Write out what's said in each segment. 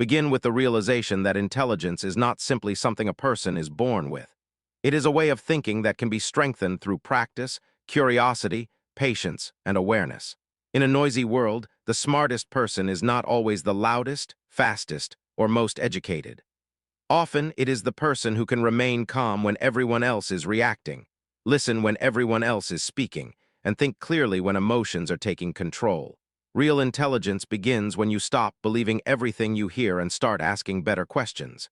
Begin with the realization that intelligence is not simply something a person is born with. It is a way of thinking that can be strengthened through practice, curiosity, patience, and awareness. In a noisy world, the smartest person is not always the loudest, fastest, or most educated. Often, it is the person who can remain calm when everyone else is reacting, listen when everyone else is speaking, and think clearly when emotions are taking control. Real intelligence begins when you stop believing everything you hear and start asking better questions.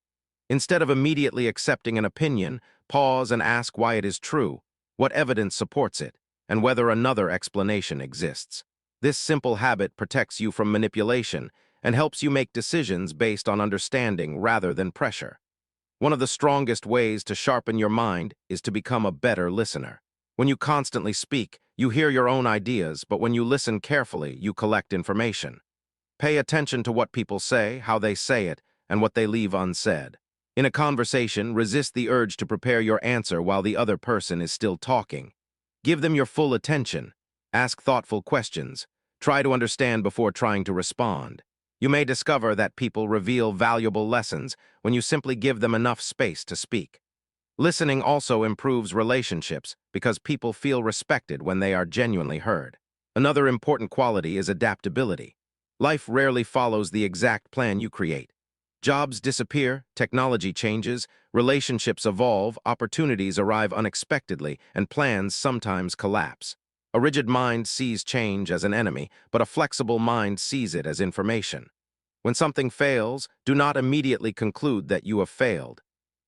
Instead of immediately accepting an opinion, pause and ask why it is true, what evidence supports it, and whether another explanation exists. This simple habit protects you from manipulation and helps you make decisions based on understanding rather than pressure. One of the strongest ways to sharpen your mind is to become a better listener. When you constantly speak, you hear your own ideas, but when you listen carefully, you collect information. Pay attention to what people say, how they say it, and what they leave unsaid. In a conversation, resist the urge to prepare your answer while the other person is still talking. Give them your full attention. Ask thoughtful questions. Try to understand before trying to respond. You may discover that people reveal valuable lessons when you simply give them enough space to speak. Listening also improves relationships because people feel respected when they are genuinely heard. Another important quality is adaptability. Life rarely follows the exact plan you create. Jobs disappear, technology changes, relationships evolve, opportunities arrive unexpectedly, and plans sometimes collapse. A rigid mind sees change as an enemy, but a flexible mind sees it as information. When something fails, do not immediately conclude that you have failed.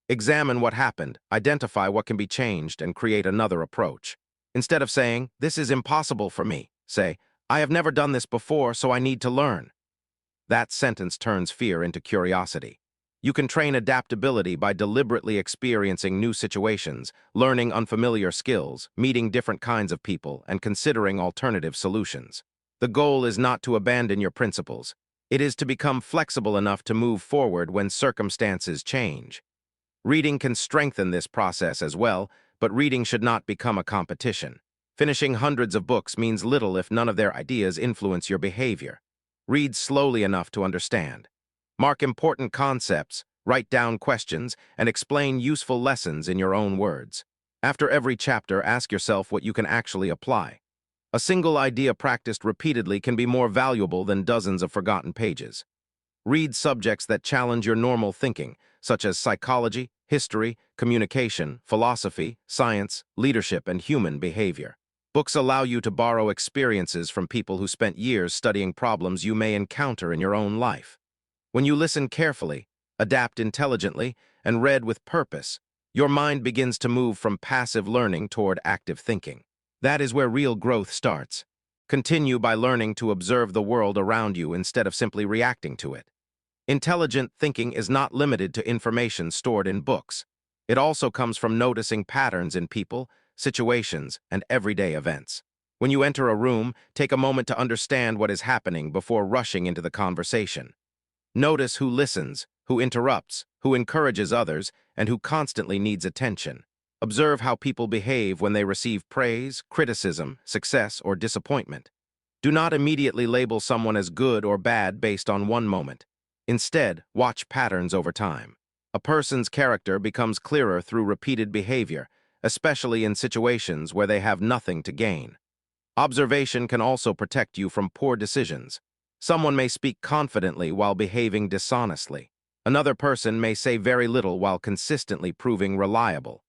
Examine what happened, identify what can be changed, and create another approach. Instead of saying, "This is impossible for me," say, "I have never done this before, so I need to learn." That sentence turns fear into curiosity. You can train adaptability by deliberately experiencing new situations, learning unfamiliar skills, meeting different kinds of people, and considering alternative solutions. The goal is not to abandon your principles. It is to become flexible enough to move forward when circumstances change. Reading can strengthen this process as well, but reading should not become a competition. Finishing hundreds of books means little if none of their ideas influence your behavior. Read slowly enough to understand. Mark important concepts, write down questions, and explain useful lessons in your own words. After every chapter, ask yourself what you can actually apply. A single idea practiced repeatedly can be more valuable than dozens of forgotten pages. Read subjects that challenge your normal thinking, such as psychology, history, communication, philosophy, science, leadership, and human behavior. Books allow you to borrow experiences from people who spent years studying problems you may encounter in your own life. When you listen carefully, adapt intelligently, and read with purpose, your mind begins to move from passive learning toward active thinking. That is where real growth starts. Continue by learning to observe the world around you instead of simply reacting to it. Intelligent thinking is not limited to information stored in books. It also comes from noticing patterns in people, situations, and everyday events. When you enter a room, take a moment to understand what is happening before rushing into the conversation. Notice who listens, who interrupts, who encourages others, and who constantly needs attention. Observe how people behave when they receive praise, criticism, success, or disappointment. Do not immediately label someone as good or bad based on one moment. Instead, watch patterns over time. A person's character becomes clearer through repeated behavior, especially in situations where they have nothing to gain. Observation can also protect you from poor decisions. Someone may speak confidently while behaving dishonestly. Another person may say very little while consistently proving reliable.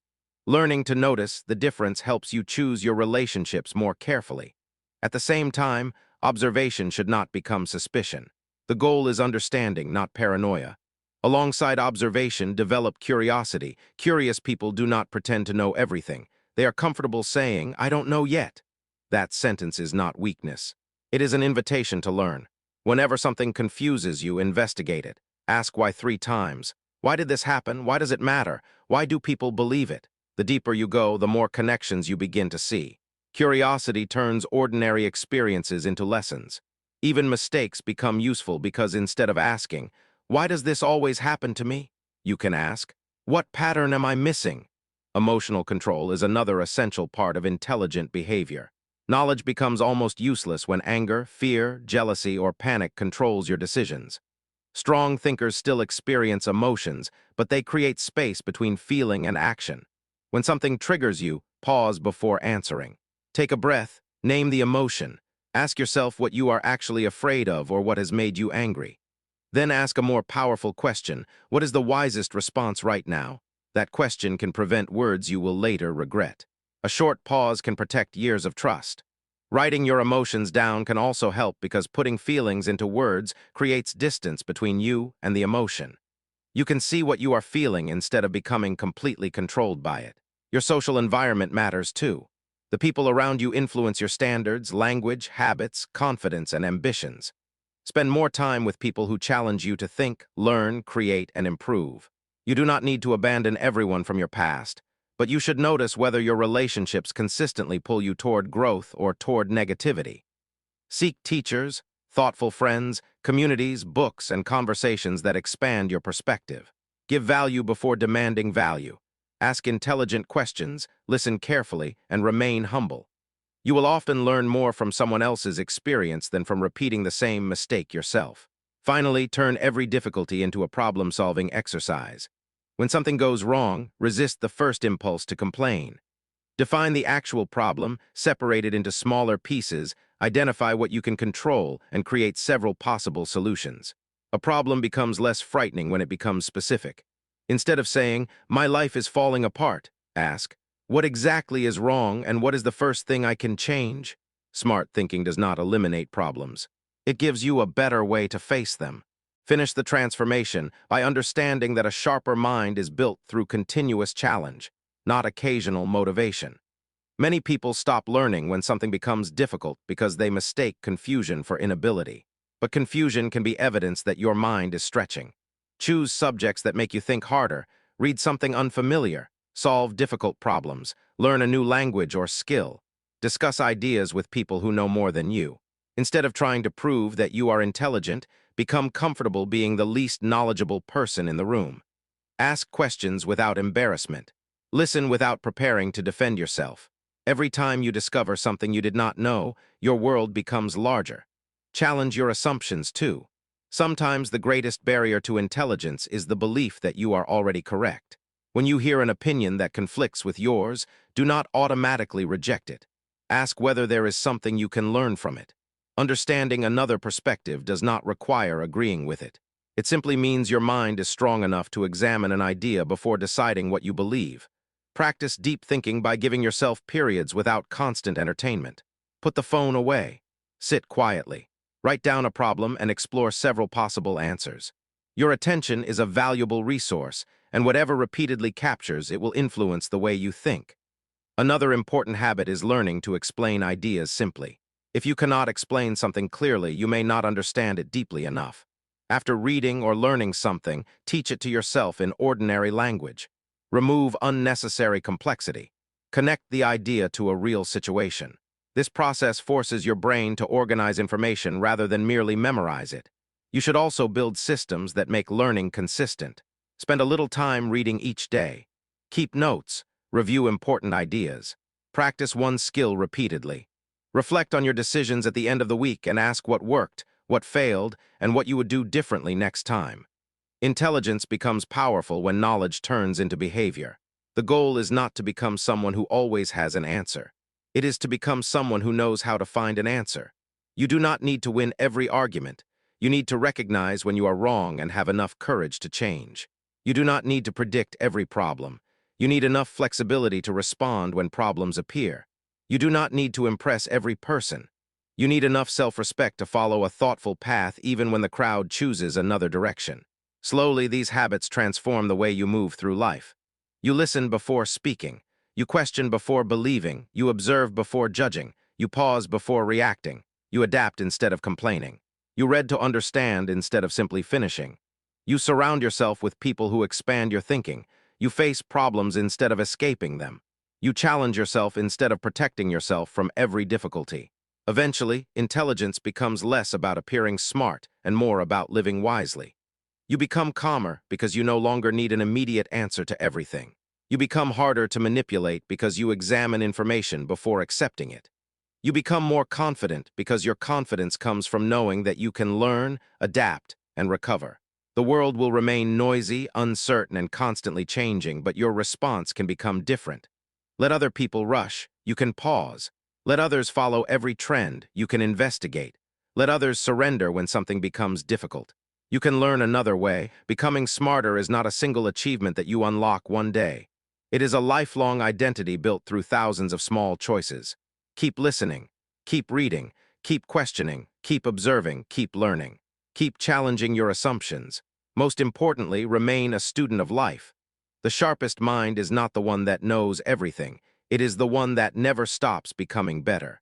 Learning to notice the difference helps you choose your relationships more carefully. At the same time, observation should not become suspicion. The goal is understanding, not paranoia. Alongside observation, develop curiosity. Curious people do not pretend to know everything. They are comfortable saying, "I don't know yet." That sentence is not weakness. It is an invitation to learn. Whenever something confuses you, investigate it. Ask why 3 times. Why did this happen? Why does it matter? Why do people believe it? The deeper you go, the more connections you begin to see. Curiosity turns ordinary experiences into lessons. Even mistakes become useful because instead of asking, "Why does this always happen to me?" you can ask, "What pattern am I missing?" Emotional control is another essential part of intelligent behavior. Knowledge becomes almost useless when anger, fear, jealousy, or panic controls your decisions. Strong thinkers still experience emotions, but they create space between feeling and action. When something triggers you, pause before answering. Take a breath, name the emotion. Ask yourself what you are actually afraid of or what has made you angry. Then ask a more powerful question. What is the wisest response right now? That question can prevent words you will later regret. A short pause can protect years of trust. Writing your emotions down can also help because putting feelings into words creates distance between you and the emotion. You can see what you are feeling instead of becoming completely controlled by it. Your social environment matters too. The people around you influence your standards, language, habits, confidence, and ambitions. Spend more time with people who challenge you to think, learn, create, and improve. You do not need to abandon everyone from your past, but you should notice whether your relationships consistently pull you toward growth or toward negativity. Seek teachers, thoughtful friends, communities, books, and conversations that expand your perspective. Give value before demanding value. Ask intelligent questions, listen carefully, and remain humble. You will often learn more from someone else's experience than from repeating the same mistake yourself. Finally, turn every difficulty into a problem-solving exercise. When something goes wrong, resist the first impulse to complain. Define the actual problem, separate it into smaller pieces, identify what you can control, and create several possible solutions. A problem becomes less frightening when it becomes specific. Instead of saying, "My life is falling apart," ask, "What exactly is wrong and what is the first thing I can change?" Smart thinking does not eliminate problems. It gives you a better way to face them. Finish the transformation by understanding that a sharper mind is built through continuous challenge, not occasional motivation. Many people stop learning when something becomes difficult because they mistake confusion for inability. But confusion can be evidence that your mind is stretching. Choose subjects that make you think harder, read something unfamiliar, solve difficult problems, learn a new language or skill. Discuss ideas with people who know more than you. Instead of trying to prove that you are intelligent, become comfortable being the least knowledgeable person in the room. Ask questions without embarrassment. Listen without preparing to defend yourself. Every time you discover something you did not know, your world becomes larger. Challenge your assumptions too. Sometimes the greatest barrier to intelligence is the belief that you are already correct. When you hear an opinion that conflicts with yours, do not automatically reject it. Ask whether there is something you can learn from it. Understanding another perspective does not require agreeing with it. It simply means your mind is strong enough to examine an idea before deciding what you believe. Practice deep thinking by giving yourself periods without constant entertainment. Put the phone away. Sit quietly. Write down a problem and explore several possible answers. Your attention is a valuable resource, and whatever repeatedly captures it will influence the way you think. Another important habit is learning to explain ideas simply. If you cannot explain something clearly, you may not understand it deeply enough. After reading or learning something, teach it to yourself in ordinary language. Remove unnecessary complexity. Connect the idea to a real situation. This process forces your brain to organize information rather than merely memorize it. You should also build systems that make learning consistent. Spend a little time reading each day. Keep notes. Review important ideas. Practice one skill repeatedly. Reflect on your decisions at the end of the week and ask what worked, what failed, and what you would do differently next time. Intelligence becomes powerful when knowledge turns into behavior. The goal is not to become someone who always has an answer. It is to become someone who knows how to find an answer. You do not need to win every argument. You need to recognize when you are wrong and have enough courage to change. You do not need to predict every problem. You need enough flexibility to respond when problems appear. You do not need to impress every person. You need enough self-respect to follow a thoughtful path even when the crowd chooses another direction. Slowly, these habits transform the way you move through life. You listen before speaking. You question before believing. You observe before judging. You pause before reacting. You adapt instead of complaining. You read to understand instead of simply finishing. You surround yourself with people who expand your thinking. You face problems instead of escaping them. You challenge yourself instead of protecting yourself from every difficulty. Eventually, intelligence becomes less about appearing smart and more about living wisely. You become calmer because you no longer need an immediate answer to everything. You become harder to manipulate because you examine information before accepting it. You become more confident because your confidence comes from knowing that you can learn, adapt, and recover. The world will remain noisy, uncertain, and constantly changing, but your response can become different. Let other people rush. You can pause. Let others follow every trend. You can investigate. Let others surrender when something becomes difficult. You can learn another way. Becoming smarter is not a single achievement that you unlock one day. It is a lifelong identity built through thousands of small choices. Keep listening. Keep reading. Keep questioning. Keep observing. Keep learning. Keep challenging your assumptions. Most importantly, remain a student of life. The sharpest mind is not the one that knows everything. It is the one that never stops becoming better.